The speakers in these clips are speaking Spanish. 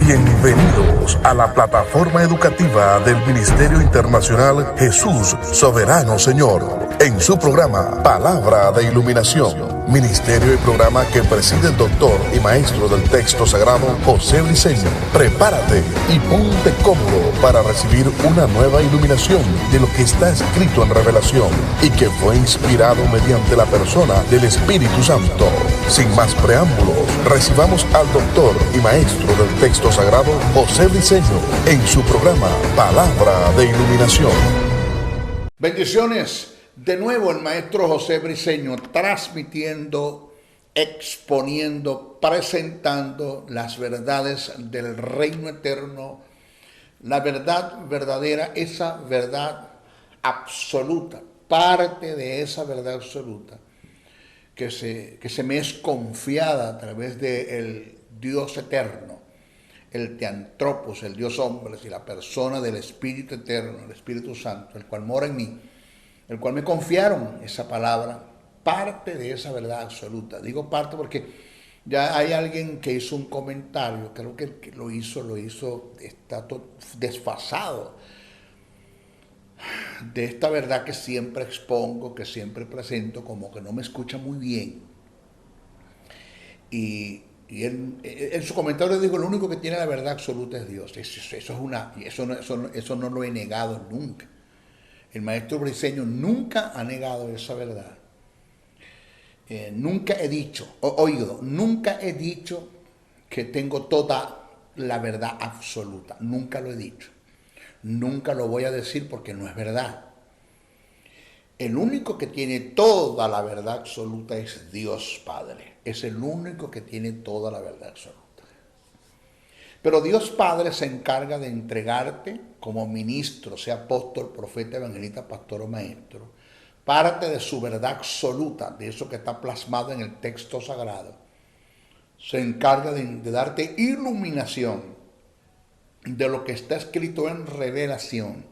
Bienvenidos a la plataforma educativa del Ministerio Internacional Jesús Soberano Señor, en su programa Palabra de Iluminación, ministerio y programa que preside el doctor y maestro del texto sagrado José Briceño. Prepárate y ponte cómodo para recibir una nueva iluminación de lo que está escrito en Revelación y que fue inspirado mediante la persona del Espíritu Santo. Sin más preámbulos, recibamos al doctor y maestro del texto sagrado José Briceño en su programa Palabra de Iluminación. Bendiciones. De nuevo el maestro José Briceño transmitiendo, exponiendo, presentando las verdades del reino eterno, la verdad verdadera, esa verdad absoluta, parte de esa verdad absoluta que se me es confiada a través del Dios eterno, el Teantropos, el Dios hombre y la persona del Espíritu eterno, el Espíritu Santo, el cual mora en mí, el cual me confiaron esa palabra, parte de esa verdad absoluta. Digo parte porque ya hay alguien que hizo un comentario, creo que el que lo hizo, está desfasado de esta verdad que siempre expongo, que siempre presento, como que no me escucha muy bien. Y él, en su comentario dijo, lo único que tiene la verdad absoluta es Dios. Eso no lo he negado nunca. El maestro Briceño nunca ha negado esa verdad. Nunca he dicho, nunca he dicho que tengo toda la verdad absoluta. Nunca lo he dicho. Nunca lo voy a decir porque no es verdad. El único que tiene toda la verdad absoluta es Dios Padre. Es el único que tiene toda la verdad absoluta. Pero Dios Padre se encarga de entregarte como ministro, sea apóstol, profeta, evangelista, pastor o maestro, parte de su verdad absoluta, de eso que está plasmado en el texto sagrado. Se encarga de darte iluminación de lo que está escrito en Revelación,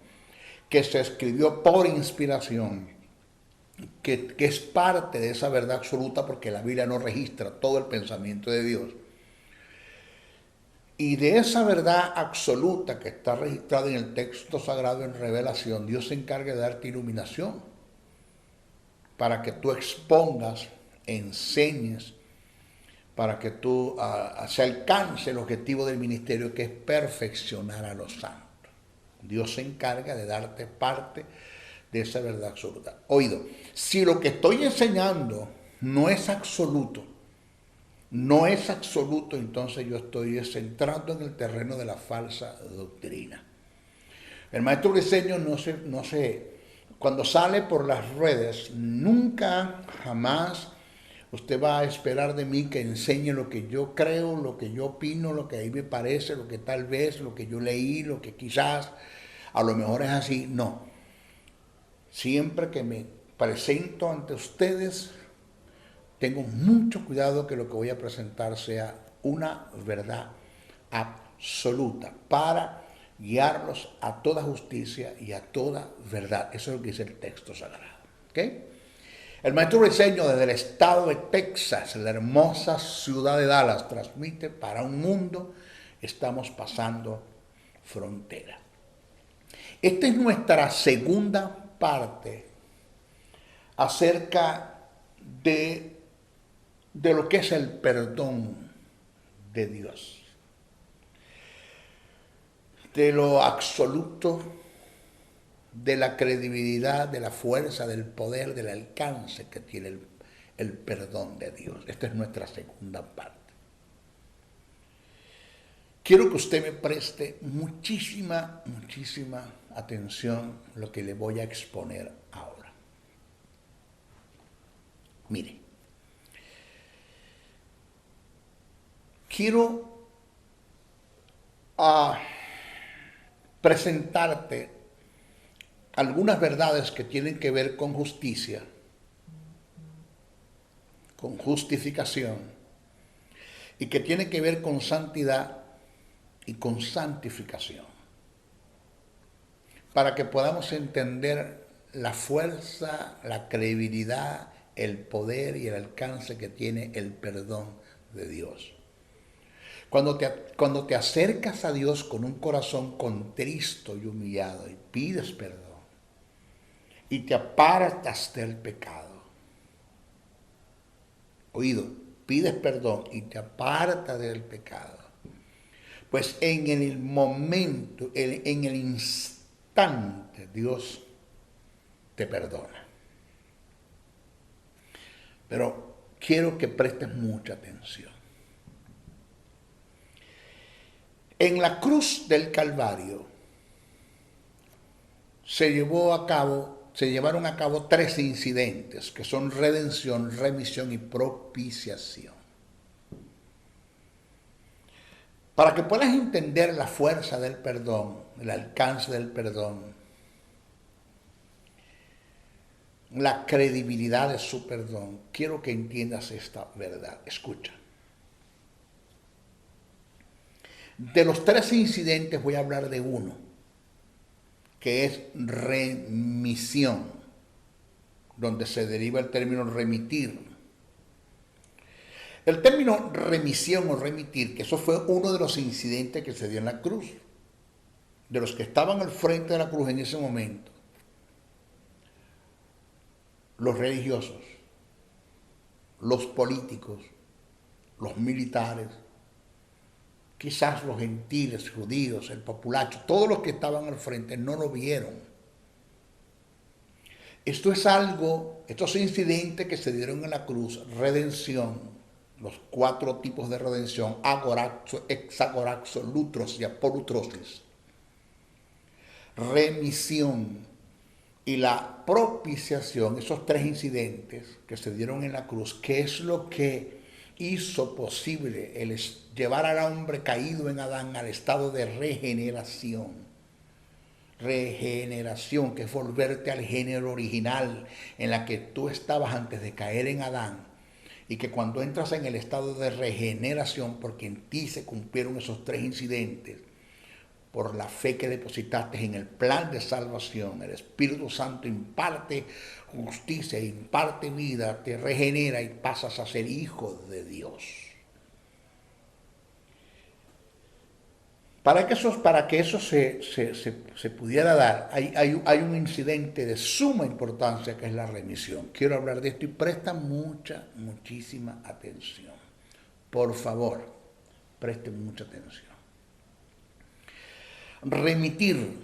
que se escribió por inspiración, que es parte de esa verdad absoluta porque la Biblia no registra todo el pensamiento de Dios. Y de esa verdad absoluta que está registrada en el texto sagrado en Revelación, Dios se encarga de darte iluminación para que tú expongas, enseñes, para que tú se alcance el objetivo del ministerio, que es perfeccionar a los santos. Dios se encarga de darte parte de esa verdad absoluta. Oído, si lo que estoy enseñando no es absoluto, entonces yo estoy entrando en el terreno de la falsa doctrina. El maestro Briceño no sé, cuando sale por las redes, nunca, jamás, usted va a esperar de mí que enseñe lo que yo creo, lo que yo opino, lo que a mí me parece, lo que tal vez, lo que yo leí, lo que quizás, a lo mejor es así. No. Siempre que me presento ante ustedes, tengo mucho cuidado que lo que voy a presentar sea una verdad absoluta para guiarlos a toda justicia y a toda verdad. Eso es lo que dice el texto sagrado. ¿Okay? El maestro Briceño desde el estado de Texas, la hermosa ciudad de Dallas, transmite para un mundo. Estamos pasando frontera. Esta es nuestra segunda parte acerca de lo que es el perdón de Dios, de lo absoluto, de la credibilidad, de la fuerza, del poder, del alcance que tiene el perdón de Dios. Esta es nuestra segunda parte. Quiero que usted me preste muchísima atención a lo que le voy a exponer ahora. Mire, quiero presentarte algunas verdades que tienen que ver con justicia, con justificación, y que tienen que ver con santidad y con santificación, para que podamos entender la fuerza, la credibilidad, el poder y el alcance que tiene el perdón de Dios. Cuando te acercas a Dios con un corazón contristo y humillado y pides perdón y te apartas del pecado. Oído, pides perdón y te apartas del pecado. Pues en el momento, en el instante, Dios te perdona. Pero quiero que prestes mucha atención. En la cruz del Calvario se llevaron a cabo 3 incidentes que son redención, remisión y propiciación. Para que puedas entender la fuerza del perdón, el alcance del perdón, la credibilidad de su perdón, quiero que entiendas esta verdad. Escucha. De los 3 incidentes voy a hablar de uno, que es remisión, donde se deriva el término remitir. El término remisión o remitir, que eso fue uno de los incidentes que se dio en la cruz, de los que estaban al frente de la cruz en ese momento, los religiosos, los políticos, los militares, quizás los gentiles, judíos, el populacho, todos los que estaban al frente no lo vieron. Esto es algo, estos incidentes que se dieron en la cruz, redención, los 4 tipos de redención, agorazo, hexagorazo, lutros y apolutrosis, remisión y la propiciación, esos 3 incidentes que se dieron en la cruz, que es lo que hizo posible el llevar al hombre caído en Adán al estado de regeneración. Regeneración, que es volverte al género original en la que tú estabas antes de caer en Adán. Y que cuando entras en el estado de regeneración, porque en ti se cumplieron esos 3 incidentes, por la fe que depositaste en el plan de salvación, el Espíritu Santo imparte justicia, imparte vida, te regenera y pasas a ser hijo de Dios. Para que eso se pudiera dar, hay un incidente de suma importancia que es la remisión. Quiero hablar de esto y presta muchísima atención. Por favor, presten mucha atención. Remitir,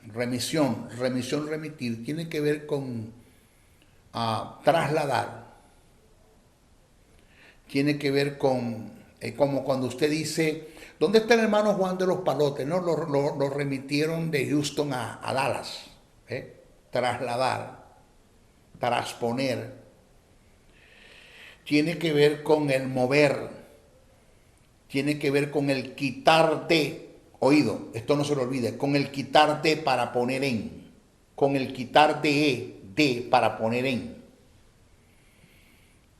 remisión, remitir, tiene que ver con trasladar. Tiene que ver con, como cuando usted dice, ¿dónde está el hermano Juan de los Palotes? No, lo remitieron de Houston a Dallas. Trasladar, transponer. Tiene que ver con el mover. Tiene que ver con el quitar de. Oído, esto no se lo olvide, con el quitar de para poner en, con el quitar de para poner en.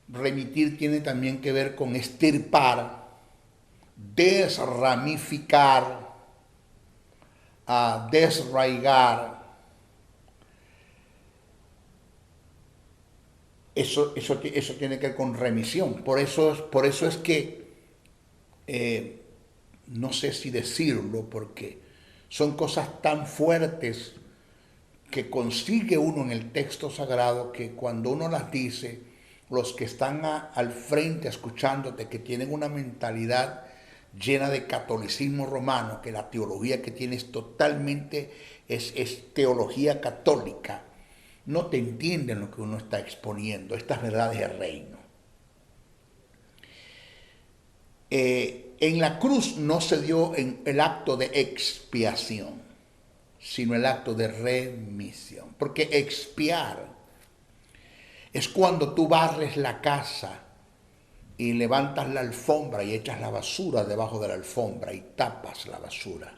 Remitir tiene también que ver con extirpar, desramificar, desraigar. Eso tiene que ver con remisión. Por eso es que no sé si decirlo, porque son cosas tan fuertes que consigue uno en el texto sagrado que cuando uno las dice, los que están al frente escuchándote, que tienen una mentalidad llena de catolicismo romano, que la teología que tienes totalmente es teología católica, no te entienden lo que uno está exponiendo, estas verdades del reino. En la cruz no se dio el acto de expiación, sino el acto de remisión. Porque expiar es cuando tú barres la casa y levantas la alfombra y echas la basura debajo de la alfombra y tapas la basura.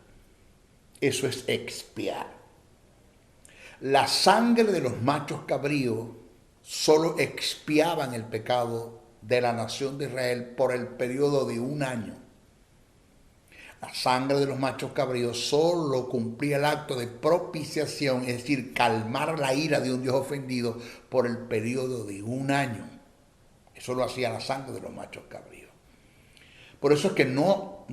Eso es expiar. La sangre de los machos cabríos solo expiaban el pecado de la nación de Israel por el periodo de 1 año. La sangre de los machos cabríos solo cumplía el acto de propiciación, es decir, calmar la ira de un Dios ofendido por el periodo de 1 año. Eso lo hacía la sangre de los machos cabríos. Por eso es que no,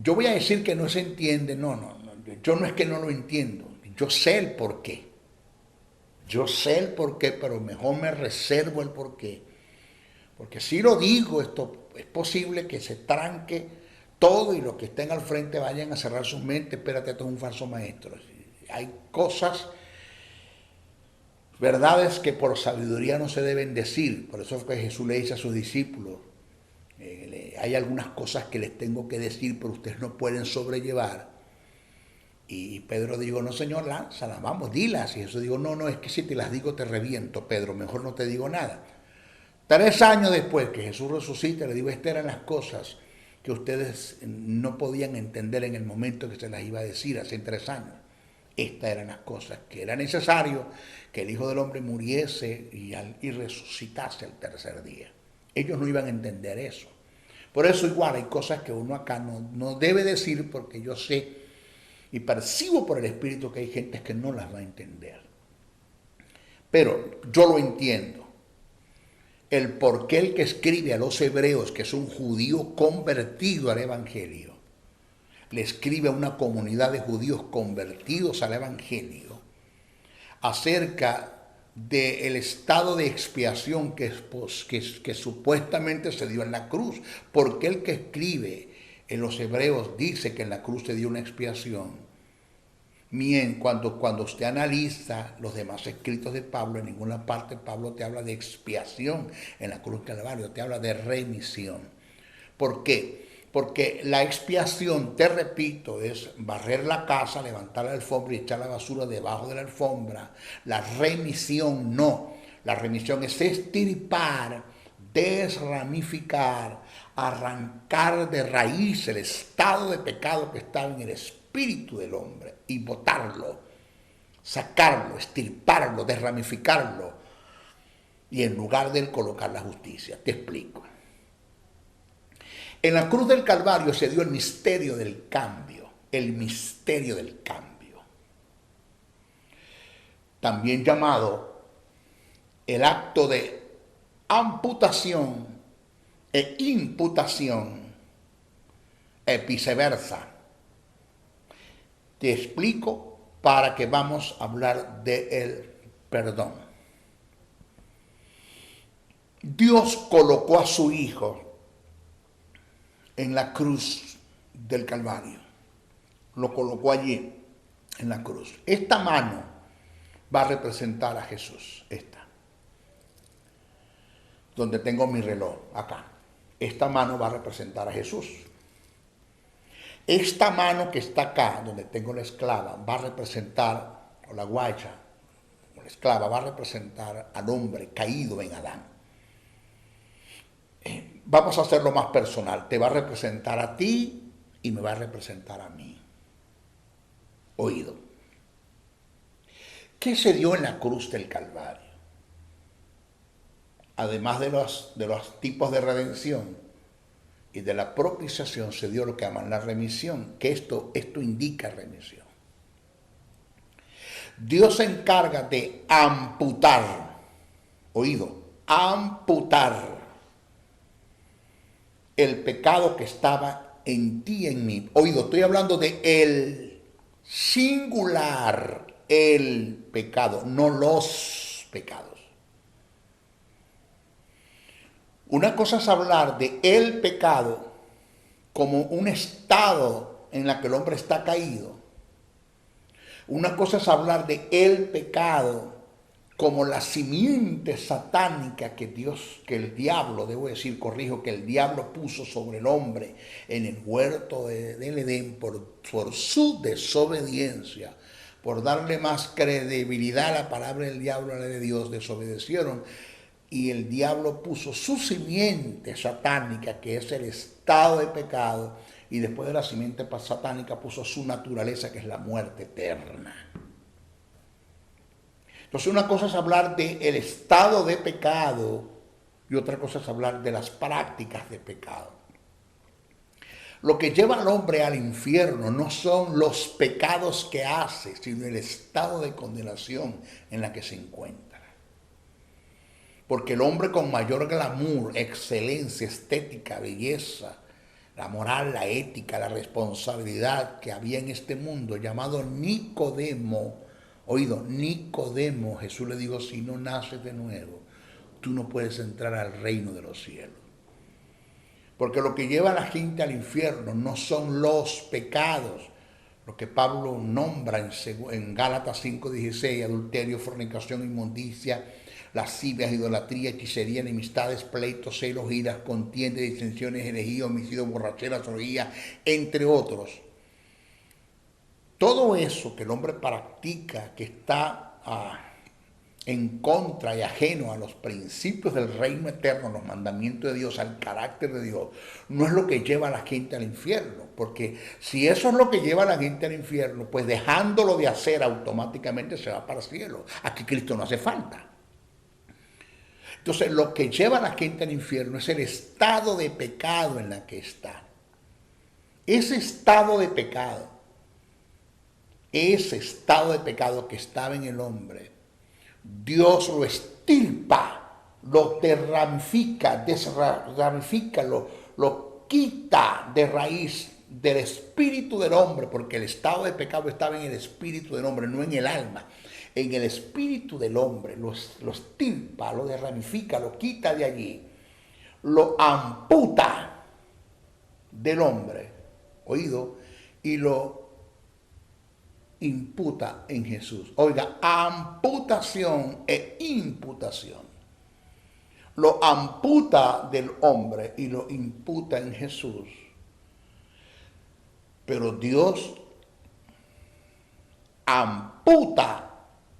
yo voy a decir que no se entiende, yo no es que no lo entiendo, yo sé el porqué. Yo sé el porqué, pero mejor me reservo el porqué. Porque si lo digo, esto es posible que se tranque todo y los que estén al frente vayan a cerrar sus mentes. Espérate, esto es un falso maestro. Hay cosas, verdades que por sabiduría no se deben decir. Por eso es que Jesús le dice a sus discípulos, hay algunas cosas que les tengo que decir, pero ustedes no pueden sobrellevar. Y Pedro dijo, no señor, lánzalas, vamos, dilas. Y Jesús dijo, no, es que si te las digo te reviento, Pedro, mejor no te digo nada. 3 años después que Jesús resucita, le digo, estas eran las cosas que ustedes no podían entender en el momento que se las iba a decir hace 3 años. Estas eran las cosas que era necesario que el Hijo del Hombre muriese y resucitase el 3er día. Ellos no iban a entender eso. Por eso igual hay cosas que uno acá no debe decir, porque yo sé y percibo por el Espíritu que hay gente que no las va a entender. Pero yo lo entiendo. El por qué el que escribe a los hebreos, que es un judío convertido al Evangelio, le escribe a una comunidad de judíos convertidos al Evangelio acerca del estado de expiación que supuestamente se dio en la cruz. Porque el que escribe en los hebreos dice que en la cruz se dio una expiación. Cuando usted analiza los demás escritos de Pablo, en ninguna parte Pablo te habla de expiación en la cruz del Calvario, te habla de remisión. ¿Por qué? Porque la expiación, te repito, es barrer la casa, levantar la alfombra y echar la basura debajo de la alfombra. La remisión no. La remisión es extirpar, desramificar, arrancar de raíz el estado de pecado que estaba en el espíritu del hombre y botarlo, sacarlo, extirparlo, desramificarlo y en lugar de él colocar la justicia. Te explico. En la cruz del Calvario se dio el misterio del cambio, también llamado el acto de amputación e imputación e viceversa. Te explico para que vamos a hablar del perdón. Dios colocó a su Hijo en la cruz del Calvario. Lo colocó allí en la cruz. Esta mano va a representar a Jesús. Esta. Donde tengo mi reloj, acá. Esta mano va a representar a Jesús. Esta mano que está acá, donde tengo la esclava, va a representar, o la guacha, o la esclava, va a representar al hombre caído en Adán. Vamos a hacerlo más personal. Te va a representar a ti y me va a representar a mí. Oído. ¿Qué se dio en la cruz del Calvario? Además de los tipos de redención y de la propiciación, se dio lo que llaman la remisión, que esto indica remisión. Dios se encarga de amputar, oído, amputar el pecado que estaba en ti y en mí. Oído, estoy hablando de el singular, el pecado, no los pecados. Una cosa es hablar de el pecado como un estado en la que el hombre está caído. Una cosa es hablar de el pecado como la simiente satánica que el diablo puso sobre el hombre en el huerto del Edén por su desobediencia, por darle más credibilidad a la palabra del diablo a la de Dios, desobedecieron. Y el diablo puso su simiente satánica, que es el estado de pecado, y después de la simiente satánica puso su naturaleza, que es la muerte eterna. Entonces una cosa es hablar del estado de pecado y otra cosa es hablar de las prácticas de pecado. Lo que lleva al hombre al infierno no son los pecados que hace, sino el estado de condenación en la que se encuentra. Porque el hombre con mayor glamour, excelencia, estética, belleza, la moral, la ética, la responsabilidad que había en este mundo, llamado Nicodemo, oído, Nicodemo, Jesús le dijo, si no naces de nuevo, tú no puedes entrar al reino de los cielos. Porque lo que lleva a la gente al infierno no son los pecados, lo que Pablo nombra en Gálatas 5:16, adulterio, fornicación, inmundicia, lascivias, idolatría, hechicería, enemistades, pleitos, celos, iras, contiendas, disensiones, herejías, homicidios, borracheras, orgías, entre otros. Todo eso que el hombre practica, que está en contra y ajeno a los principios del reino eterno, los mandamientos de Dios, al carácter de Dios, no es lo que lleva a la gente al infierno. Porque si eso es lo que lleva a la gente al infierno, pues dejándolo de hacer automáticamente se va para el cielo. Aquí Cristo no hace falta. Entonces, lo que lleva a la gente al infierno es el estado de pecado en la que está. Ese estado de pecado que estaba en el hombre, Dios lo extirpa, lo desramifica, lo quita de raíz del espíritu del hombre, porque el estado de pecado estaba en el espíritu del hombre, no en el alma. En el espíritu del hombre, lo extirpa, lo desramifica, lo quita de allí, lo amputa del hombre, oído, y lo imputa en Jesús. Oiga, amputación e imputación. Lo amputa del hombre y lo imputa en Jesús. Pero Dios amputa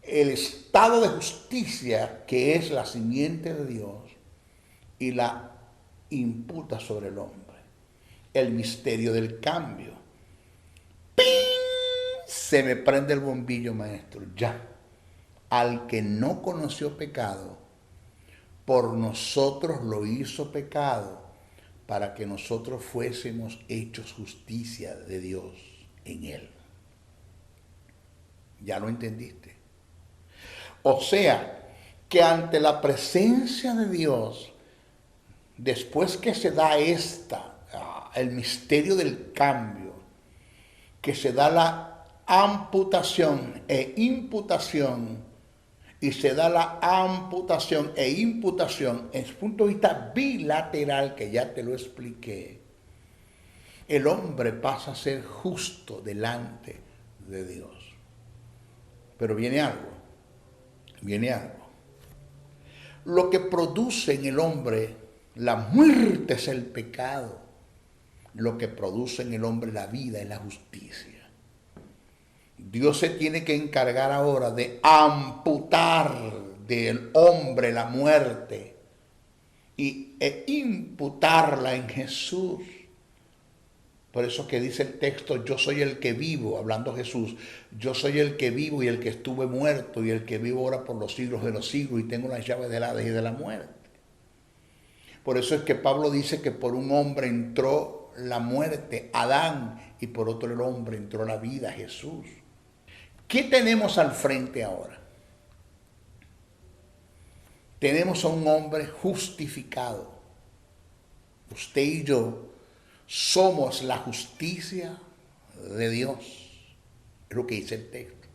el estado de justicia que es la simiente de Dios y la imputa sobre el hombre. El misterio del cambio. ¡Ping! Se me prende el bombillo, maestro. Ya. Al que no conoció pecado, por nosotros lo hizo pecado, para que nosotros fuésemos hechos justicia de Dios en él. ¿Ya lo entendiste? O sea, que ante la presencia de Dios, después que se da el misterio del cambio, que se da la amputación e imputación, y se da la amputación e imputación desde el punto de vista bilateral, que ya te lo expliqué, el hombre pasa a ser justo delante de Dios. Pero viene algo. Lo que produce en el hombre la muerte es el pecado. Lo que produce en el hombre la vida es la justicia. Dios se tiene que encargar ahora de amputar del hombre la muerte e imputarla en Jesús. Por eso que dice el texto, yo soy el que vivo, hablando Jesús, yo soy el que vivo y el que estuve muerto y el que vivo ahora por los siglos de los siglos y tengo las llaves del Hades y de la muerte. Por eso es que Pablo dice que por un hombre entró la muerte, Adán, y por otro el hombre entró la vida, Jesús. ¿Qué tenemos al frente ahora? Tenemos a un hombre justificado. Usted y yo somos la justicia de Dios. Es lo que dice el texto.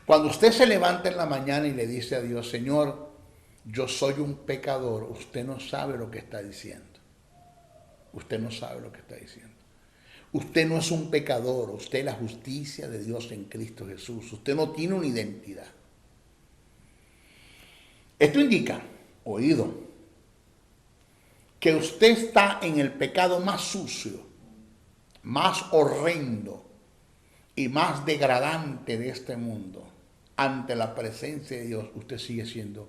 Cuando usted se levanta en la mañana y le dice a Dios, Señor, yo soy un pecador, usted no sabe lo que está diciendo. Usted no sabe lo que está diciendo. Usted no es un pecador, usted es la justicia de Dios en Cristo Jesús. Usted no tiene una identidad. Esto indica, oído, que usted está en el pecado más sucio, más horrendo y más degradante de este mundo. Ante la presencia de Dios, usted sigue siendo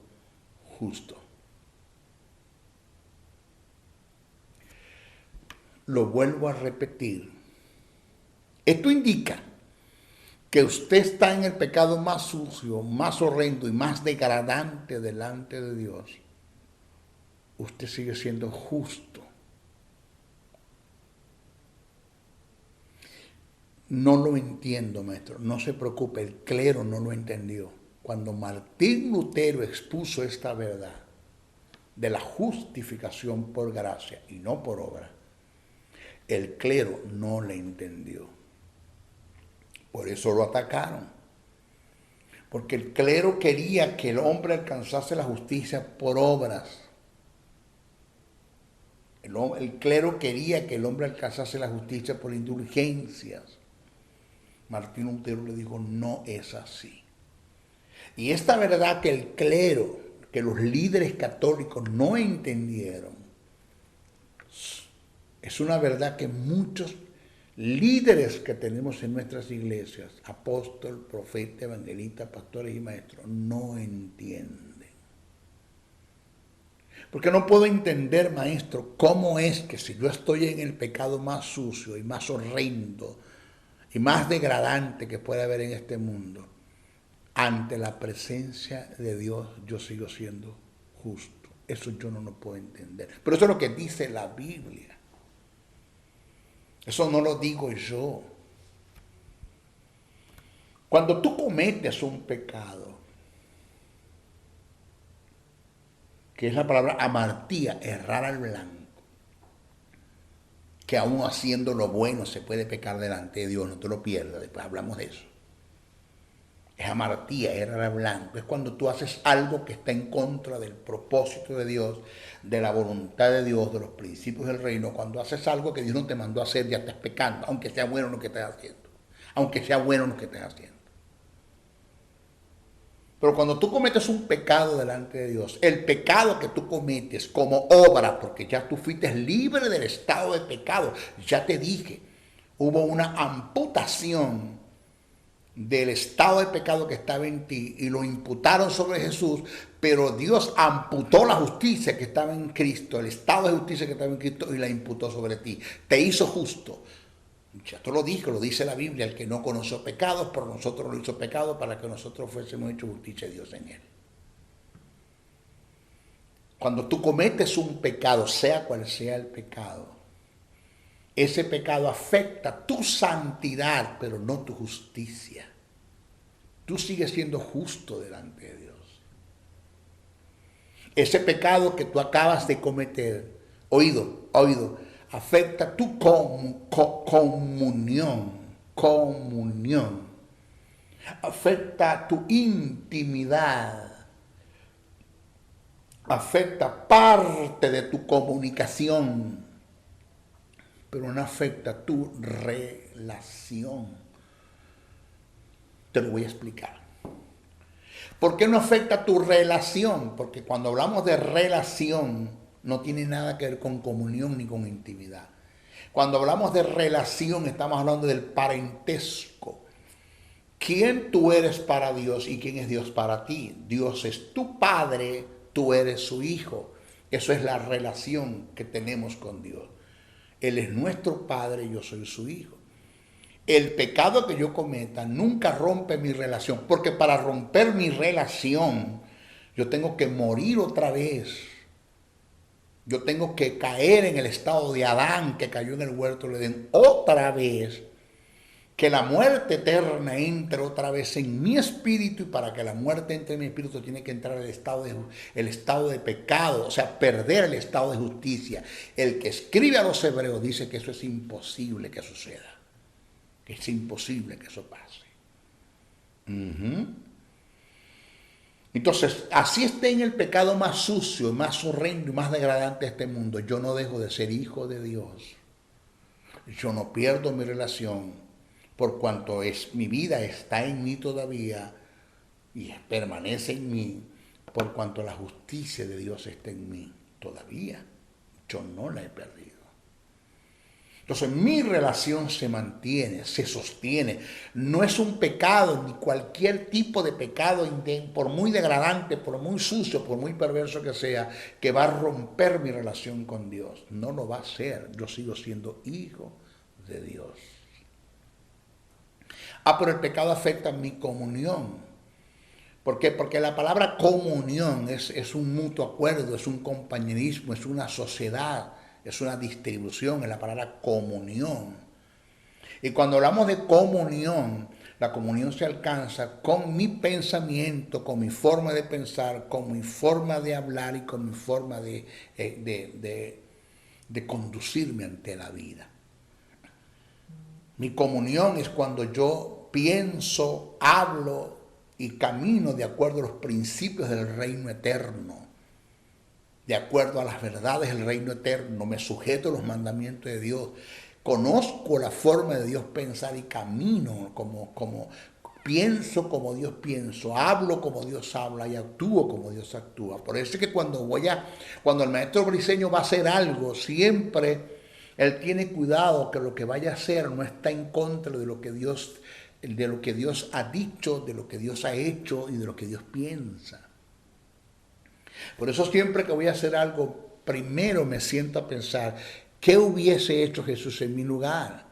justo. Lo vuelvo a repetir. Esto indica que usted está en el pecado más sucio, más horrendo y más degradante delante de Dios. Usted sigue siendo justo. No lo entiendo, maestro. No se preocupe, el clero no lo entendió. Cuando Martín Lutero expuso esta verdad, de la justificación por gracia y no por obra, el clero no le entendió. Por eso lo atacaron. Porque el clero quería que el hombre alcanzase la justicia por obras. El clero quería que el hombre alcanzase la justicia por indulgencias. Martín Lutero le dijo, no es así. Y esta verdad que el clero, que los líderes católicos no entendieron, es una verdad que muchos líderes que tenemos en nuestras iglesias, apóstol, profeta, evangelista, pastores y maestros, no entienden. Porque no puedo entender, maestro, cómo es que si yo estoy en el pecado más sucio y más horrendo y más degradante que puede haber en este mundo, ante la presencia de Dios yo sigo siendo justo. Eso yo no lo puedo entender. Pero eso es lo que dice la Biblia. Eso no lo digo yo. Cuando tú cometes un pecado, que es la palabra amartía, errar al blanco, que aún haciendo lo bueno se puede pecar delante de Dios, no te lo pierdas, después hablamos de eso. Es amartía, errar al blanco, es cuando tú haces algo que está en contra del propósito de Dios, de la voluntad de Dios, de los principios del reino. Cuando haces algo que Dios no te mandó a hacer, ya estás pecando, aunque sea bueno lo que estés haciendo, aunque sea bueno lo que estés haciendo. Pero cuando tú cometes un pecado delante de Dios, el pecado que tú cometes como obra, porque ya tú fuiste libre del estado de pecado, ya te dije, hubo una amputación del estado de pecado que estaba en ti y lo imputaron sobre Jesús, pero Dios amputó la justicia que estaba en Cristo, el estado de justicia que estaba en Cristo y la imputó sobre ti. Te hizo justo. Ya te lo dije, lo dice la Biblia, el que no conoció pecados, por nosotros lo hizo pecado para que nosotros fuésemos hechos justicia de Dios en él. Cuando tú cometes un pecado, sea cual sea el pecado, ese pecado afecta tu santidad, pero no tu justicia. Tú sigues siendo justo delante de Dios. Ese pecado que tú acabas de cometer, oído, afecta tu comunión, afecta tu intimidad, afecta parte de tu comunicación, pero no afecta tu relación. Te lo voy a explicar. ¿Por qué no afecta tu relación? Porque cuando hablamos de relación, no tiene nada que ver con comunión ni con intimidad. Cuando hablamos de relación, estamos hablando del parentesco. ¿Quién tú eres para Dios y quién es Dios para ti? Dios es tu Padre, tú eres su Hijo. Eso es la relación que tenemos con Dios. Él es nuestro Padre y yo soy su Hijo. El pecado que yo cometa nunca rompe mi relación, porque para romper mi relación yo tengo que morir otra vez. Yo tengo que caer en el estado de Adán que cayó en el huerto del Edén otra vez, que la muerte eterna entre otra vez en mi espíritu, y para que la muerte entre en mi espíritu tiene que entrar el estado de pecado, o sea, perder el estado de justicia. El que escribe a los hebreos dice que eso es imposible que suceda, que es imposible que eso pase. Entonces, así esté en el pecado más sucio, más horrendo y más degradante de este mundo, yo no dejo de ser hijo de Dios. Yo no pierdo mi relación, por cuanto mi vida está en mí todavía y permanece en mí, por cuanto la justicia de Dios está en mí todavía. Yo no la he perdido. Entonces mi relación se mantiene, se sostiene. No es un pecado, ni cualquier tipo de pecado, por muy degradante, por muy sucio, por muy perverso que sea, que va a romper mi relación con Dios. No lo va a hacer. Yo sigo siendo hijo de Dios. Pero el pecado afecta mi comunión. ¿Por qué? Porque la palabra comunión es un mutuo acuerdo, es un compañerismo, es una sociedad. Es una distribución, es la palabra comunión. Y cuando hablamos de comunión, La comunión se alcanza con mi pensamiento, con mi forma de pensar, con mi forma de hablar y con mi forma de conducirme ante la vida. Mi comunión es cuando yo pienso, hablo y camino de acuerdo a los principios del reino eterno, de acuerdo a las verdades del reino eterno, me sujeto a los mandamientos de Dios, conozco la forma de Dios pensar y camino como pienso como Dios piensa, hablo como Dios habla y actúo como Dios actúa. Por eso es que cuando el maestro Briceño va a hacer algo, siempre él tiene cuidado que lo que vaya a hacer no está en contra de lo que Dios ha dicho, de lo que Dios ha hecho y de lo que Dios piensa. Por eso siempre que voy a hacer algo, primero me siento a pensar, ¿qué hubiese hecho Jesús en mi lugar?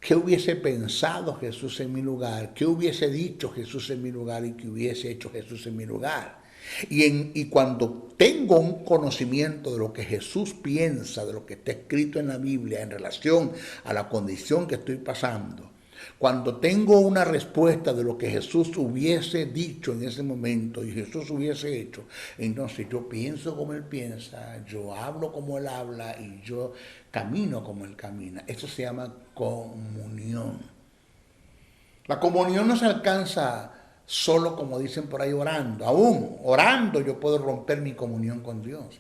¿Qué hubiese pensado Jesús en mi lugar? ¿Qué hubiese dicho Jesús en mi lugar y qué hubiese hecho Jesús en mi lugar? Y cuando tengo un conocimiento de lo que Jesús piensa, de lo que está escrito en la Biblia en relación a la condición que estoy pasando, cuando tengo una respuesta de lo que Jesús hubiese dicho en ese momento y Jesús hubiese hecho, entonces yo pienso como Él piensa, yo hablo como Él habla y yo camino como Él camina. Eso se llama comunión. La comunión no se alcanza solo, como dicen por ahí, orando. Aún orando yo puedo romper mi comunión con Dios.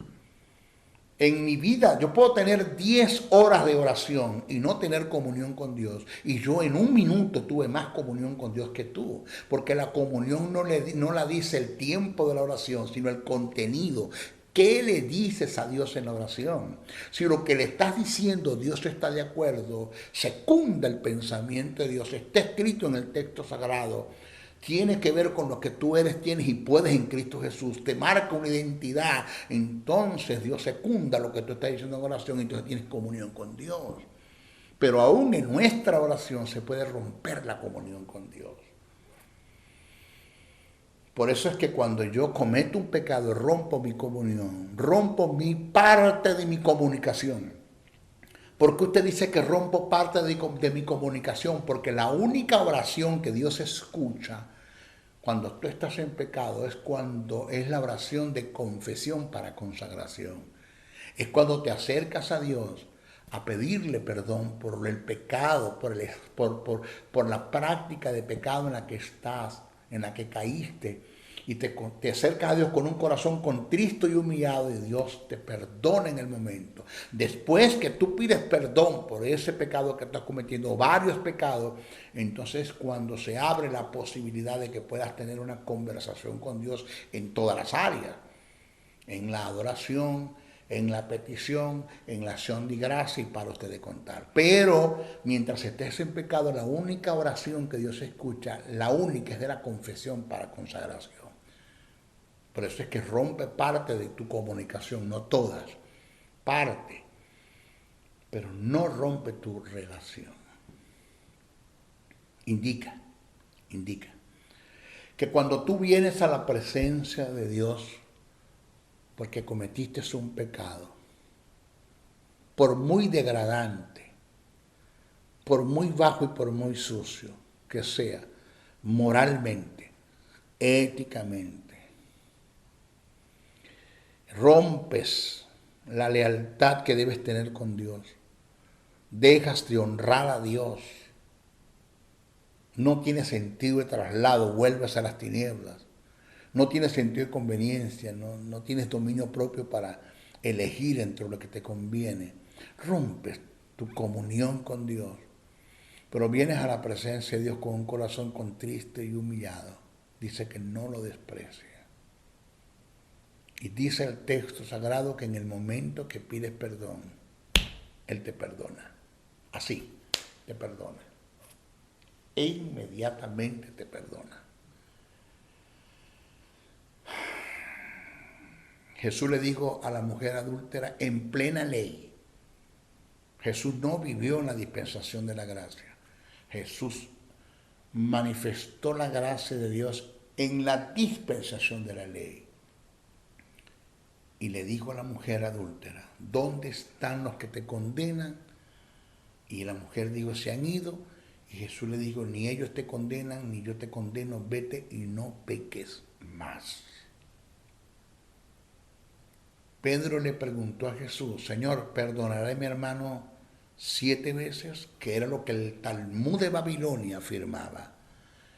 En mi vida yo puedo tener 10 horas de oración y no tener comunión con Dios. Y yo en un minuto tuve más comunión con Dios que tú. Porque la comunión no la dice el tiempo de la oración, sino el contenido. ¿Qué le dices a Dios en la oración? Si lo que le estás diciendo Dios está de acuerdo, secunda el pensamiento de Dios, está escrito en el texto sagrado, tiene que ver con lo que tú eres, tienes y puedes en Cristo Jesús, te marca una identidad, entonces Dios secunda lo que tú estás diciendo en oración y entonces tienes comunión con Dios. Pero aún en nuestra oración se puede romper la comunión con Dios. Por eso es que cuando yo cometo un pecado, rompo mi comunión, rompo mi parte de mi comunicación. ¿Por qué usted dice que rompo parte de mi comunicación? Porque la única oración que Dios escucha cuando tú estás en pecado es cuando es la oración de confesión para consagración. Es cuando te acercas a Dios a pedirle perdón por el pecado, por la práctica de pecado en la que estás, en la que caíste. Y te acercas a Dios con un corazón contristo y humillado y Dios te perdona en el momento. Después que tú pides perdón por ese pecado que estás cometiendo, varios pecados, entonces cuando se abre la posibilidad de que puedas tener una conversación con Dios en todas las áreas, en la adoración, en la petición, en la acción de gracia y para usted de contar. Pero mientras estés en pecado, la única oración que Dios escucha, la única es de la confesión para consagración. Por eso es que rompe parte de tu comunicación, no todas, parte, pero no rompe tu relación. Indica que cuando tú vienes a la presencia de Dios, porque cometiste un pecado, por muy degradante, por muy bajo y por muy sucio que sea, moralmente, éticamente, rompes la lealtad que debes tener con Dios, dejas de honrar a Dios, no tiene sentido de traslado, vuelves a las tinieblas, no tiene sentido de conveniencia, no tienes dominio propio para elegir entre lo que te conviene, rompes tu comunión con Dios, pero vienes a la presencia de Dios con un corazón contrito y humillado, dice que no lo desprecia. Y dice el texto sagrado que en el momento que pides perdón, Él te perdona. Así, te perdona. E inmediatamente te perdona. Jesús le dijo a la mujer adúltera en plena ley. Jesús no vivió en la dispensación de la gracia. Jesús manifestó la gracia de Dios en la dispensación de la ley. Y le dijo a la mujer adúltera, ¿dónde están los que te condenan? Y la mujer dijo, se han ido. Y Y Jesús le dijo, ni ellos te condenan, ni yo te condeno, vete y no peques más. Pedro le preguntó a Jesús, Señor, ¿perdonaré a mi hermano 7 veces? Que era lo que el Talmud de Babilonia afirmaba.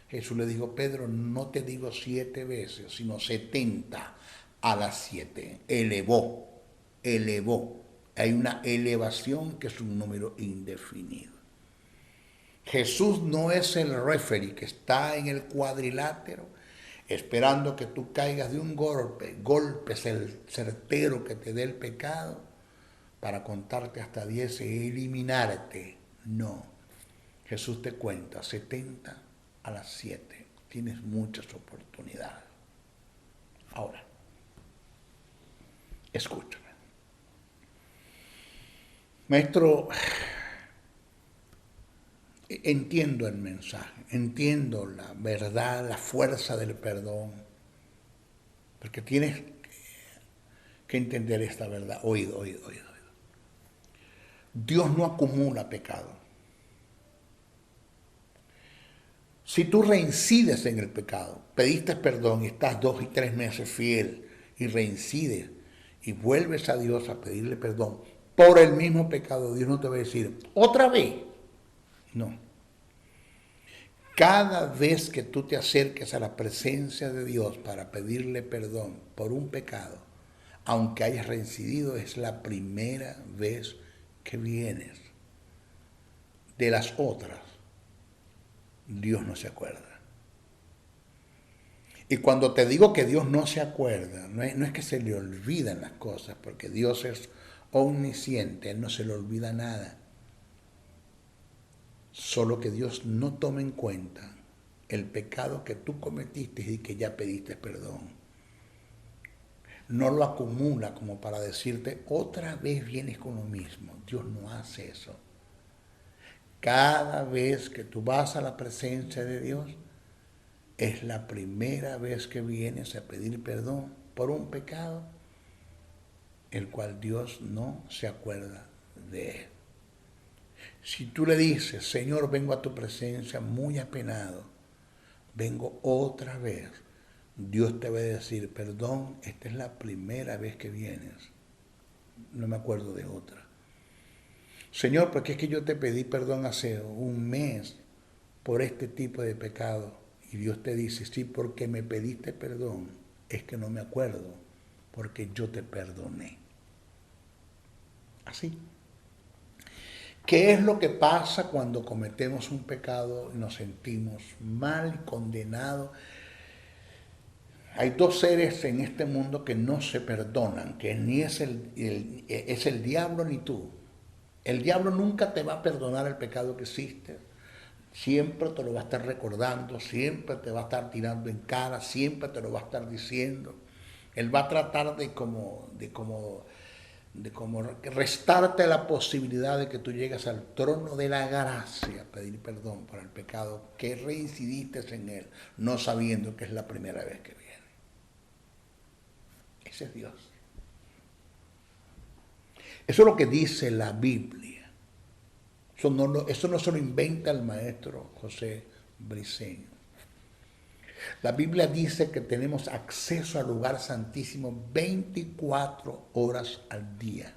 Jesús le dijo, Pedro, no te digo 7 veces, sino 70 a las 7. Elevó. Hay una elevación que es un número indefinido. Jesús no es el referee que está en el cuadrilátero esperando que tú caigas de un golpe certero que te dé el pecado para contarte hasta 10 y eliminarte. No. Jesús te cuenta 70 a las 7. Tienes muchas oportunidades. Ahora, escúchame. Maestro, entiendo el mensaje, entiendo la verdad, la fuerza del perdón, porque tienes que entender esta verdad. Oído. Dios no acumula pecado. Si tú reincides en el pecado, pediste perdón y estás 2 y 3 meses fiel y reincides y vuelves a Dios a pedirle perdón por el mismo pecado, Dios no te va a decir, otra vez. No. Cada vez que tú te acerques a la presencia de Dios para pedirle perdón por un pecado, aunque hayas reincidido, es la primera vez que vienes. De las otras, Dios no se acuerda. Y cuando te digo que Dios no se acuerda, no es que se le olvidan las cosas, porque Dios es omnisciente, Él no se le olvida nada. Solo que Dios no toma en cuenta el pecado que tú cometiste y que ya pediste perdón. No lo acumula como para decirte, otra vez vienes con lo mismo. Dios no hace eso. Cada vez que tú vas a la presencia de Dios, es la primera vez que vienes a pedir perdón por un pecado, el cual Dios no se acuerda de él. Si tú le dices, Señor, vengo a tu presencia muy apenado, vengo otra vez, Dios te va a decir, perdón, esta es la primera vez que vienes, no me acuerdo de otra. Señor, porque es que yo te pedí perdón hace un mes por este tipo de pecado, y Dios te dice, sí, porque me pediste perdón, es que no me acuerdo, porque yo te perdoné. Así. ¿Qué es lo que pasa cuando cometemos un pecado y nos sentimos mal y condenados? Hay 2 seres en este mundo que no se perdonan, que ni es el diablo ni tú. El diablo nunca te va a perdonar el pecado que hiciste. Siempre te lo va a estar recordando, siempre te va a estar tirando en cara, siempre te lo va a estar diciendo. Él va a tratar de como restarte la posibilidad de que tú llegues al trono de la gracia, pedir perdón por el pecado que reincidiste en él, no sabiendo que es la primera vez que viene. Ese es Dios. Eso es lo que dice la Biblia. Eso no se lo inventa el maestro José Briceño. La Biblia dice que tenemos acceso al lugar santísimo 24 horas al día,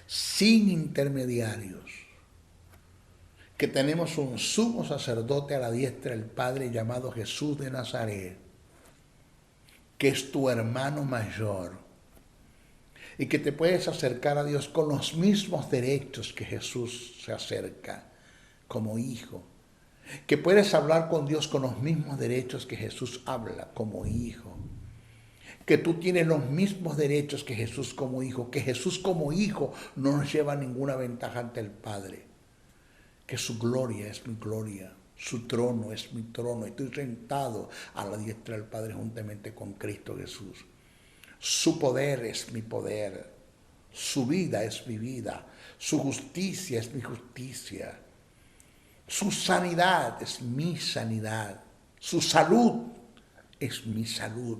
sin intermediarios, que tenemos un sumo sacerdote a la diestra del Padre llamado Jesús de Nazaret, que es tu hermano mayor, y que te puedes acercar a Dios con los mismos derechos que Jesús se acerca como hijo. Que puedes hablar con Dios con los mismos derechos que Jesús habla como hijo. Que tú tienes los mismos derechos que Jesús como hijo. Que Jesús como hijo no nos lleva ninguna ventaja ante el Padre. Que su gloria es mi gloria. Su trono es mi trono. Estoy sentado a la diestra del Padre juntamente con Cristo Jesús. Su poder es mi poder. Su vida es mi vida. Su justicia es mi justicia. Su sanidad es mi sanidad. Su salud es mi salud.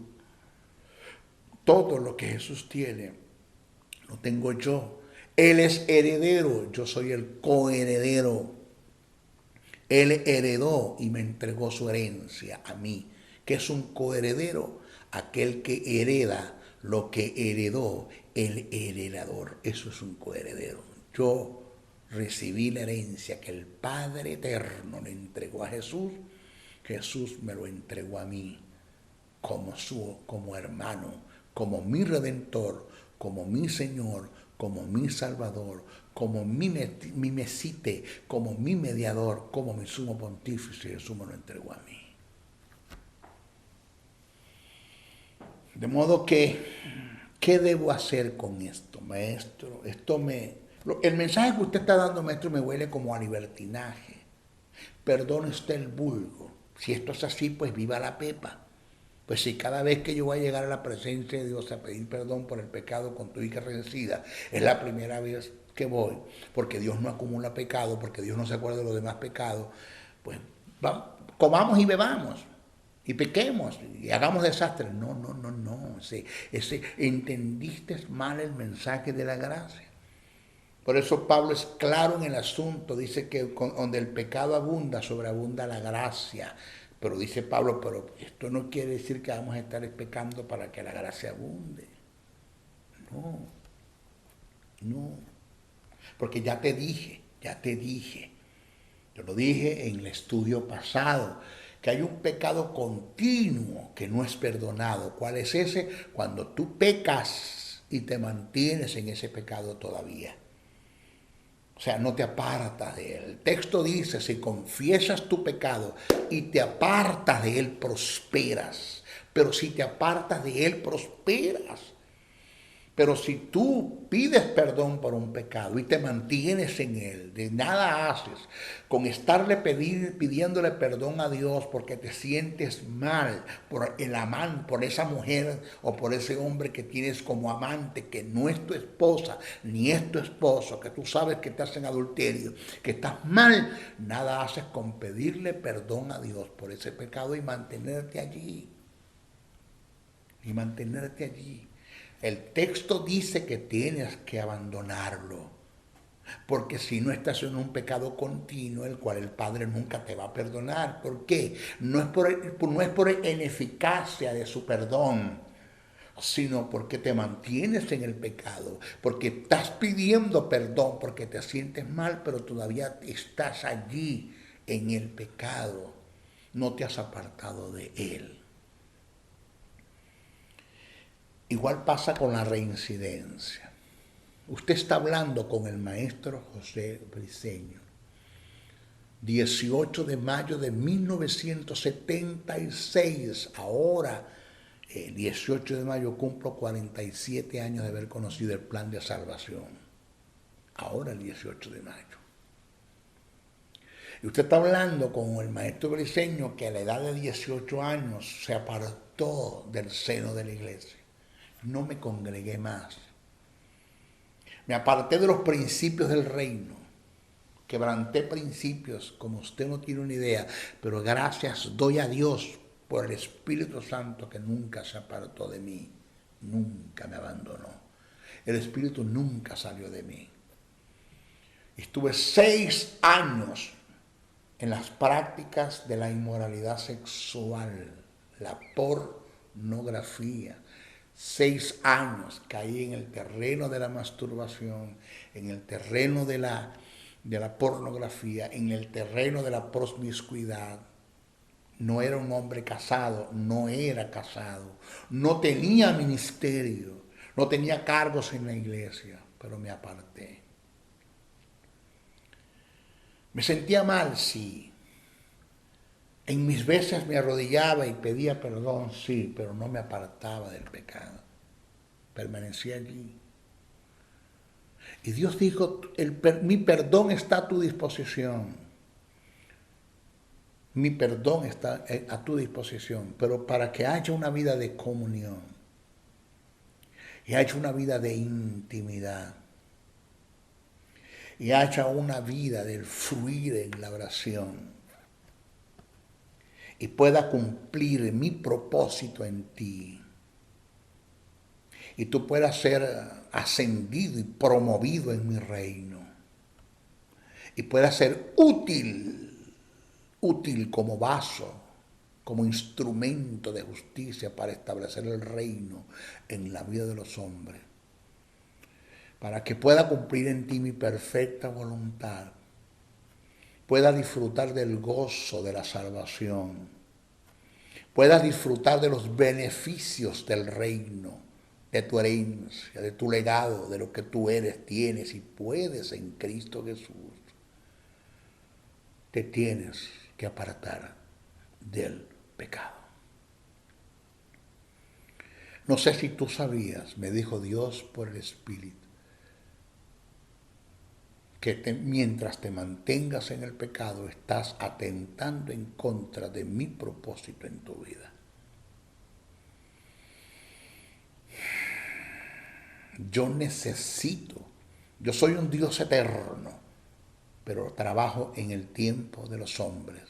Todo lo que Jesús tiene, lo tengo yo. Él es heredero, yo soy el coheredero. Él heredó y me entregó su herencia a mí, que es un coheredero, aquel que hereda lo que heredó el heredador. Eso es un coheredero. Yo recibí la herencia que el Padre Eterno le entregó a Jesús. Jesús me lo entregó a mí como hermano, como mi Redentor, como mi Señor, como mi Salvador, como mi mesite, como mi mediador, como mi sumo pontífice. Jesús me lo entregó a mí. De modo que, ¿qué debo hacer con esto, maestro? El mensaje que usted está dando, maestro, me huele como a libertinaje. Perdone usted el vulgo. Si esto es así, pues viva la pepa. Pues si cada vez que yo voy a llegar a la presencia de Dios a pedir perdón por el pecado con tu hija rencida, es la primera vez que voy, porque Dios no acumula pecado, porque Dios no se acuerda de los demás pecados, pues comamos y bebamos. Y pequemos y hagamos desastres. No. Entendiste mal el mensaje de la gracia. Por eso Pablo es claro en el asunto. Dice que donde el pecado abunda, sobreabunda la gracia. Pero dice Pablo, pero esto no quiere decir que vamos a estar pecando para que la gracia abunde. No. Porque ya te dije. Yo lo dije en el estudio pasado, que hay un pecado continuo que no es perdonado. ¿Cuál es ese? Cuando tú pecas y te mantienes en ese pecado todavía. O sea, no te apartas de él. El texto dice, si confiesas tu pecado y te apartas de él, prosperas. Pero si te apartas de él, prosperas. Pero si tú pides perdón por un pecado y te mantienes en él, de nada haces, con estarle pidiéndole perdón a Dios porque te sientes mal por el amante, por esa mujer o por ese hombre que tienes como amante, que no es tu esposa ni es tu esposo, que tú sabes que te hacen adulterio, que estás mal, nada haces con pedirle perdón a Dios por ese pecado y mantenerte allí. El texto dice que tienes que abandonarlo, porque si no estás en un pecado continuo, el cual el Padre nunca te va a perdonar. ¿Por qué? No es por ineficacia de su perdón, sino porque te mantienes en el pecado, porque estás pidiendo perdón, porque te sientes mal, pero todavía estás allí en el pecado. No te has apartado de él. Igual pasa con la reincidencia. Usted está hablando con el maestro José Briceño. 18 de mayo de 1976. Ahora, el 18 de mayo cumplo 47 años de haber conocido el plan de salvación. Ahora el 18 de mayo. Y usted está hablando con el maestro Briceño que a la edad de 18 años se apartó del seno de la iglesia. No me congregué más. Me aparté de los principios del reino. Quebranté principios, como usted no tiene una idea. Pero gracias doy a Dios por el Espíritu Santo que nunca se apartó de mí. Nunca me abandonó. El Espíritu nunca salió de mí. Estuve 6 años en las prácticas de la inmoralidad sexual, la pornografía. 6 años caí en el terreno de la masturbación, en el terreno de la pornografía, en el terreno de la promiscuidad. No era un hombre casado, no era casado, no tenía ministerio, no tenía cargos en la iglesia, pero me aparté. Me sentía mal, sí. En mis veces me arrodillaba y pedía perdón, sí, pero no me apartaba del pecado. Permanecía allí. Y Dios dijo, mi perdón está a tu disposición. Mi perdón está a tu disposición, pero para que haya una vida de comunión y haya una vida de intimidad y haya una vida del fluir en la oración, y pueda cumplir mi propósito en ti, y tú puedas ser ascendido y promovido en mi reino, y puedas ser útil útil como vaso, como instrumento de justicia para establecer el reino en la vida de los hombres, para que pueda cumplir en ti mi perfecta voluntad, pueda disfrutar del gozo de la salvación, pueda disfrutar de los beneficios del reino, de tu herencia, de tu legado, de lo que tú eres, tienes y puedes en Cristo Jesús. Te tienes que apartar del pecado. No sé si tú sabías, me dijo Dios por el Espíritu, que mientras te mantengas en el pecado estás atentando en contra de mi propósito en tu vida. Yo soy un Dios eterno, pero trabajo en el tiempo de los hombres.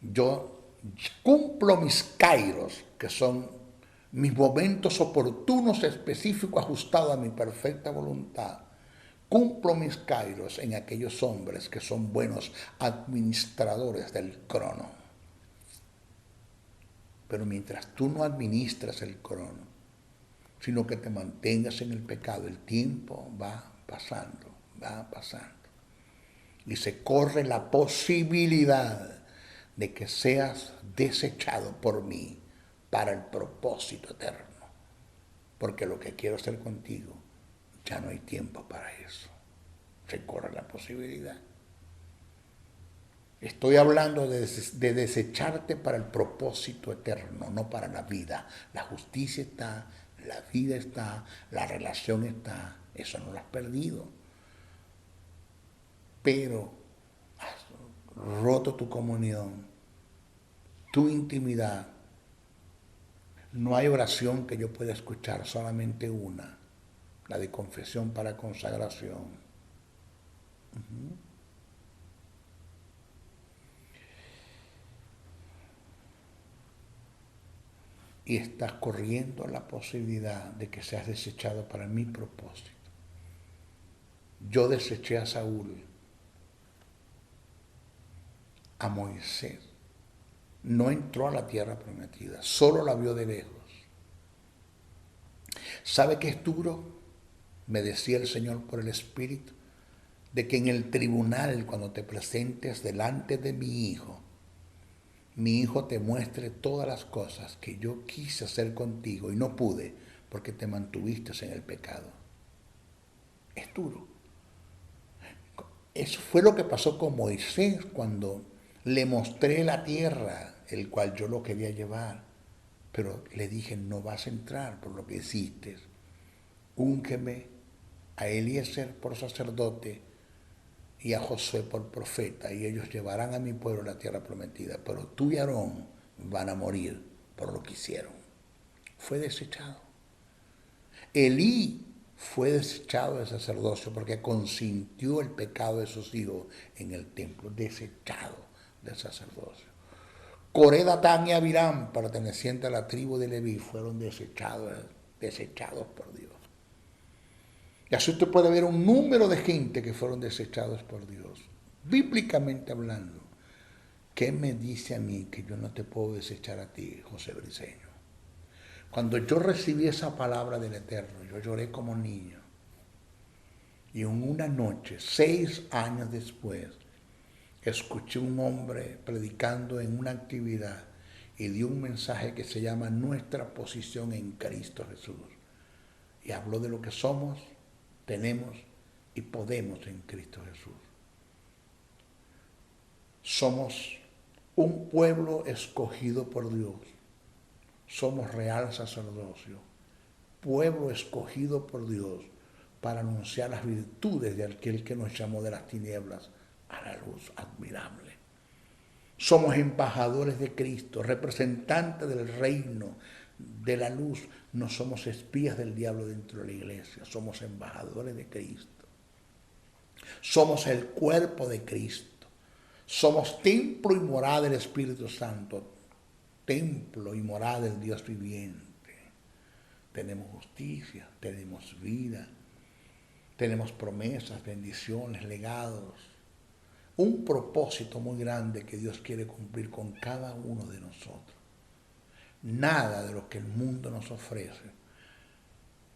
Yo cumplo mis kairos, que son mis momentos oportunos, específicos, ajustados a mi perfecta voluntad. Cumplo mis kairos en aquellos hombres que son buenos administradores del crono. Pero mientras tú no administras el crono, sino que te mantengas en el pecado, el tiempo va pasando, va pasando. Y se corre la posibilidad de que seas desechado por mí para el propósito eterno. Porque lo que quiero hacer contigo, ya no hay tiempo para eso. Se corre la posibilidad. Estoy hablando de desecharte para el propósito eterno, no para la vida. La justicia está, la vida está, la relación está. Eso no lo has perdido. Pero has roto tu comunión, tu intimidad. No hay oración que yo pueda escuchar, solamente una, la de confesión para consagración. Y estás corriendo la posibilidad de que seas desechado para mi propósito. Yo deseché a Saúl, a Moisés. No entró a la tierra prometida, solo la vio de lejos. ¿Sabe qué es duro? Me decía el Señor por el Espíritu, de que en el tribunal, cuando te presentes delante de mi hijo te muestre todas las cosas que yo quise hacer contigo y no pude porque te mantuviste en el pecado. Es duro. Eso fue lo que pasó con Moisés cuando le mostré la tierra, el cual yo lo quería llevar. Pero le dije, no vas a entrar por lo que hiciste. Úngeme a Eliezer por sacerdote y a Josué por profeta, y ellos llevarán a mi pueblo la tierra prometida, pero tú y Aarón van a morir por lo que hicieron. Fue desechado. Elí fue desechado del sacerdocio porque consintió el pecado de sus hijos en el templo, desechado del sacerdocio. Coré, Datán y Abiram, pertenecientes a la tribu de Leví, fueron desechados por Dios. Y así usted puede ver un número de gente que fueron desechados por Dios. Bíblicamente hablando, ¿qué me dice a mí que yo no te puedo desechar a ti, José Briceño? Cuando yo recibí esa palabra del Eterno, yo lloré como niño. Y en una noche, 6 años después, escuché un hombre predicando en una actividad y dio un mensaje que se llama Nuestra posición en Cristo Jesús. Y habló de lo que somos, tenemos y podemos en Cristo Jesús. Somos un pueblo escogido por Dios. Somos real sacerdocio, pueblo escogido por Dios para anunciar las virtudes de aquel que nos llamó de las tinieblas a la luz admirable. Somos embajadores de Cristo, representantes del reino de la luz. No somos espías del diablo dentro de la iglesia, somos embajadores de Cristo. Somos el cuerpo de Cristo. Somos templo y morada del Espíritu Santo. Templo y morada del Dios viviente. Tenemos justicia, tenemos vida, tenemos promesas, bendiciones, legados. un propósito muy grande que Dios quiere cumplir con cada uno de nosotros. Nada de lo que el mundo nos ofrece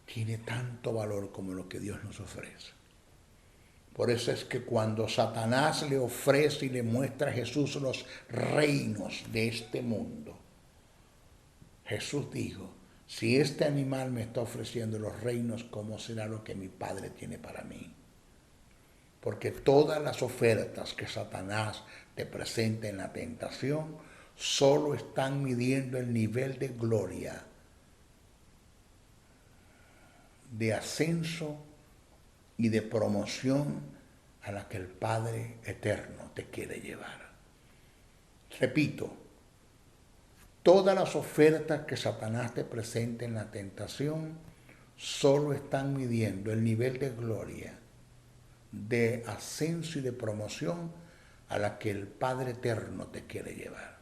tiene tanto valor como lo que Dios nos ofrece. Por eso es que cuando Satanás le ofrece y le muestra a Jesús los reinos de este mundo, Jesús dijo, si este animal me está ofreciendo los reinos, ¿cómo será lo que mi Padre tiene para mí? Porque todas las ofertas que Satanás te presenta en la tentación solo están midiendo el nivel de gloria, de ascenso y de promoción a la que el Padre eterno te quiere llevar. Repito, todas las ofertas que Satanás te presenta en la tentación solo están midiendo el nivel de gloria, de ascenso y de promoción a la que el Padre eterno te quiere llevar.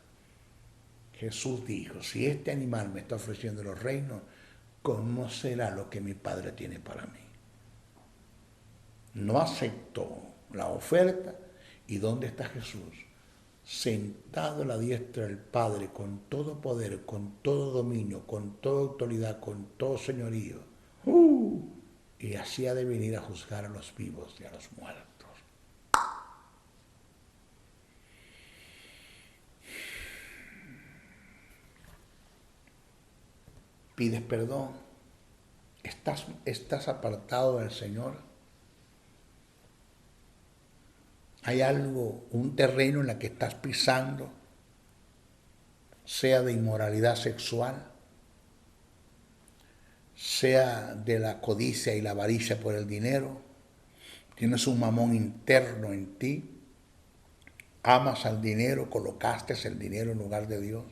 Jesús dijo, si este animal me está ofreciendo los reinos, ¿cómo será lo que mi Padre tiene para mí? No aceptó la oferta. ¿Y dónde está Jesús? Sentado a la diestra del Padre con todo poder, con todo dominio, con toda autoridad, con todo señorío. Y así ha de venir a juzgar a los vivos y a los muertos. ¿Pides perdón? ¿Estás apartado del Señor? ¿Hay algo, un terreno en el que estás pisando, sea de inmoralidad sexual, sea de la codicia y la avaricia por el dinero? ¿Tienes un mamón interno en ti? ¿Amas al dinero? ¿Colocaste el dinero en lugar de Dios?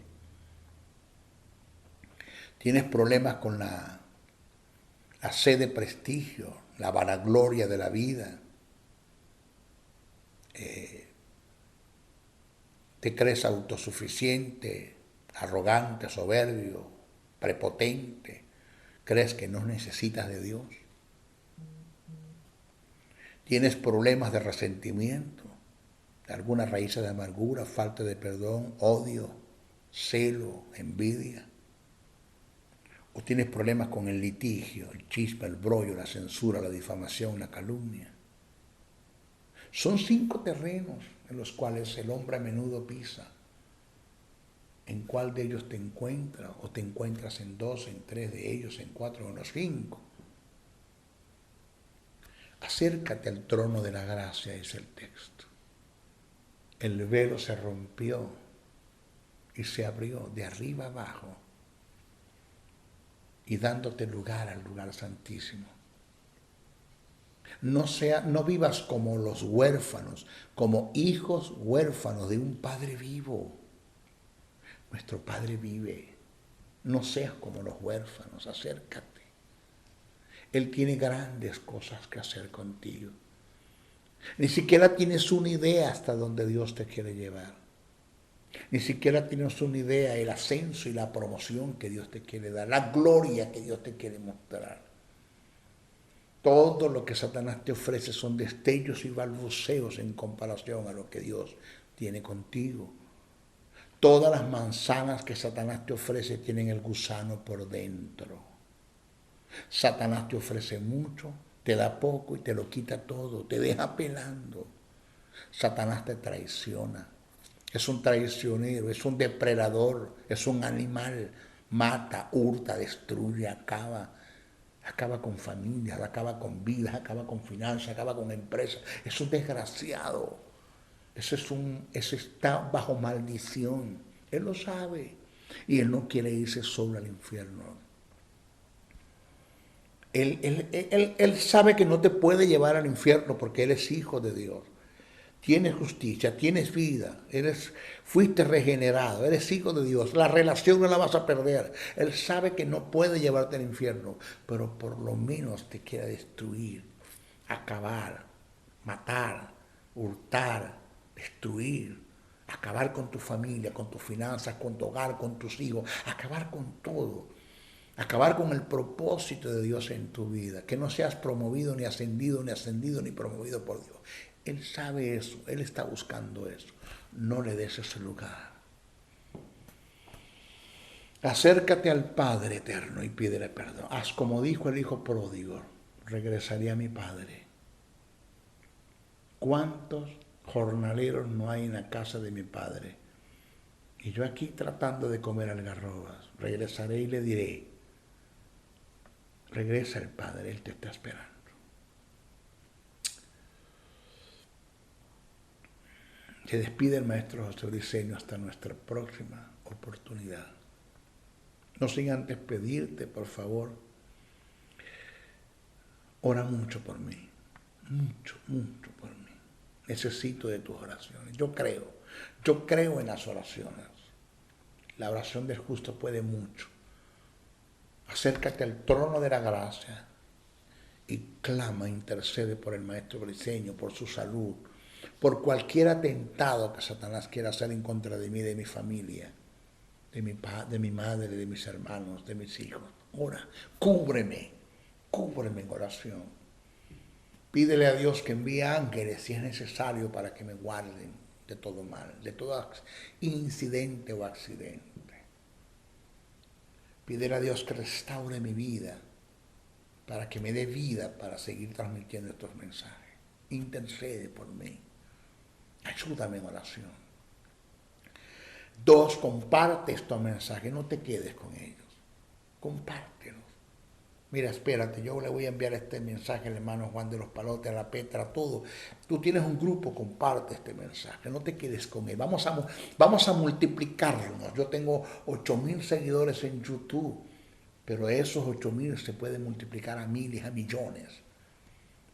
¿Tienes problemas con la sed de prestigio, la vanagloria de la vida? ¿Te crees autosuficiente, arrogante, soberbio, prepotente? ¿Crees que no necesitas de Dios? ¿Tienes problemas de resentimiento, de alguna raíz de amargura, falta de perdón, odio, celo, envidia? ¿O tienes problemas con el litigio, el chisme, el brollo, la censura, la difamación, la calumnia? Son 5 terrenos en los cuales el hombre a menudo pisa. ¿En cuál de ellos te encuentras? ¿O te encuentras en 2, en 3 de ellos, en 4 o en los 5? Acércate al trono de la gracia, dice el texto. El velo se rompió y se abrió de arriba abajo y dándote lugar al lugar santísimo. No vivas como los huérfanos, como hijos huérfanos de un Padre vivo. Nuestro Padre vive. No seas como los huérfanos, acércate. Él tiene grandes cosas que hacer contigo. Ni siquiera tienes una idea hasta donde Dios te quiere llevar. Ni siquiera tienes una idea el ascenso y la promoción que Dios te quiere dar, la gloria que Dios te quiere mostrar. Todo lo que Satanás te ofrece son destellos y balbuceos en comparación a lo que Dios tiene contigo. Todas las manzanas que Satanás te ofrece tienen el gusano por dentro. Satanás te ofrece mucho, te da poco y te lo quita todo, te deja pelando. Satanás te traiciona. Es un traicionero, es un depredador, es un animal. Mata, hurta, destruye, acaba con familias, acaba con vidas, acaba con finanzas, acaba con empresas. Es un desgraciado. Ese está bajo maldición. Él lo sabe. Y él no quiere irse solo al infierno. Él sabe que no te puede llevar al infierno porque él es hijo de Dios. Tienes justicia, tienes vida, fuiste regenerado, eres hijo de Dios, la relación no la vas a perder. Él sabe que no puede llevarte al infierno, pero por lo menos te quiere destruir, acabar, matar, hurtar, destruir, acabar con tu familia, con tus finanzas, con tu hogar, con tus hijos, acabar con todo. Acabar con el propósito de Dios en tu vida, que no seas promovido, ni ascendido, ni promovido por Dios. Él sabe eso, Él está buscando eso. No le des ese lugar. Acércate al Padre eterno y pídele perdón. Haz como dijo el hijo pródigo, regresaré a mi Padre. ¿Cuántos jornaleros no hay en la casa de mi Padre? Y yo aquí tratando de comer algarrobas. Regresaré y le diré, regresa el Padre, Él te está esperando. Se despide el maestro José Briceño hasta nuestra próxima oportunidad. No sin antes pedirte, por favor, ora mucho por mí. Mucho, mucho por mí. Necesito de tus oraciones. Yo creo en las oraciones. La oración del justo puede mucho. Acércate al trono de la gracia y clama, intercede por el maestro Briceño, por su salud, por cualquier atentado que Satanás quiera hacer en contra de mí, de mi familia, de mi madre, de mis hermanos, de mis hijos. Ora, cúbreme en oración. Pídele a Dios que envíe ángeles si es necesario para que me guarden de todo mal, de todo incidente o accidente. Pídele a Dios que restaure mi vida, para que me dé vida para seguir transmitiendo estos mensajes. Intercede por mí. Ayúdame en oración. 2, comparte estos mensajes, no te quedes con ellos. Compártelos. Mira, espérate, yo le voy a enviar este mensaje al hermano Juan de los Palotes, a la Petra, a todo. Tú tienes un grupo, comparte este mensaje, no te quedes con él. Vamos a multiplicarnos. Yo tengo 8,000 seguidores en YouTube, pero esos 8,000 se pueden multiplicar a miles, a millones.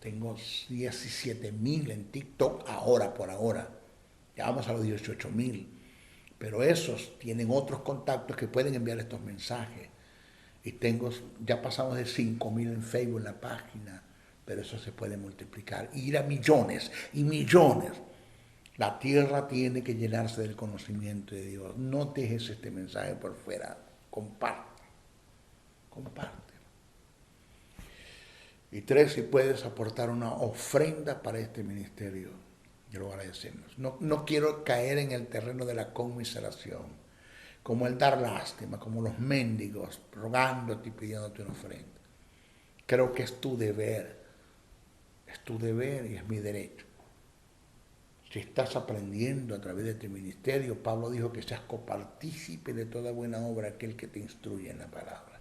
Tengo 17,000 en TikTok por ahora. Ya vamos a los 18,000. Pero esos tienen otros contactos que pueden enviar estos mensajes. Y ya pasamos de 5,000 en Facebook en la página, pero eso se puede multiplicar. Ir a millones y millones. La tierra tiene que llenarse del conocimiento de Dios. No dejes este mensaje por fuera. Compártelo. Y 3, si puedes aportar una ofrenda para este ministerio, yo lo agradecemos. No quiero caer en el terreno de la conmiseración, como el dar lástima, como los mendigos, rogándote y pidiéndote una ofrenda. Creo que es tu deber y es mi derecho. Si estás aprendiendo a través de este ministerio, Pablo dijo que seas copartícipe de toda buena obra, aquel que te instruye en la palabra.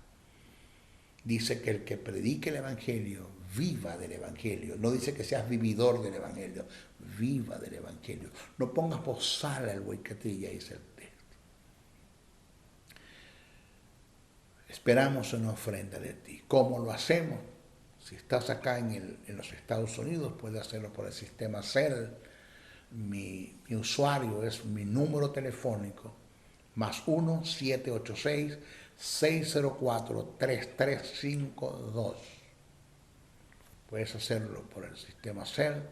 Dice que el que predique el Evangelio, viva del Evangelio. No dice que seas vividor del Evangelio, viva del Evangelio. No pongas bozal al buey que trilla, dice el texto. Esperamos una ofrenda de ti. ¿Cómo lo hacemos? Si estás acá en los Estados Unidos, puedes hacerlo por el sistema Zelle. Mi usuario es mi número telefónico, +1 786 604 3352. Puedes hacerlo por el sistema Zelle.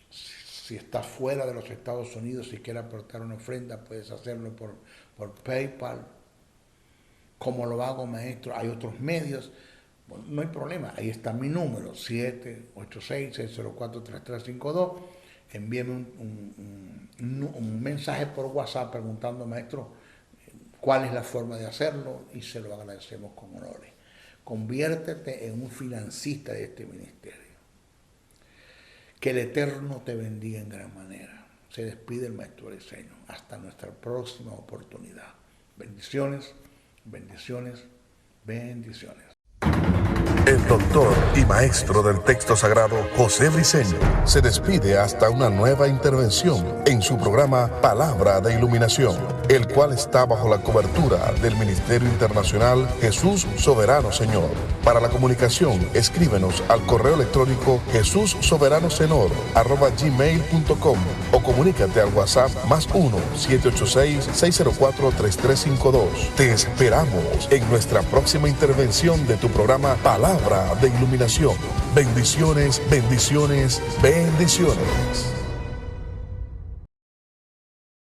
Si estás fuera de los Estados Unidos y quieres aportar una ofrenda, puedes hacerlo por PayPal. ¿Cómo lo hago, maestro? Hay otros medios. Bueno, no hay problema. Ahí está mi número, 786-604-3352. Envíeme un mensaje por WhatsApp preguntando, maestro, cuál es la forma de hacerlo, y se lo agradecemos con honores. Conviértete en un financista de este ministerio. Que el Eterno te bendiga en gran manera. Se despide el maestro Briceño. Hasta nuestra próxima oportunidad. Bendiciones, bendiciones, bendiciones. El doctor y maestro del texto sagrado José Briceño se despide hasta una nueva intervención en su programa Palabra de Iluminación, el cual está bajo la cobertura del Ministerio Internacional Jesús Soberano Señor. Para la comunicación, escríbenos al correo electrónico jesussoberanosenor@gmail.com o comunícate al WhatsApp +1 786 604 3352. Te esperamos en nuestra próxima intervención de tu programa Palabra de Iluminación. Bendiciones, bendiciones, bendiciones.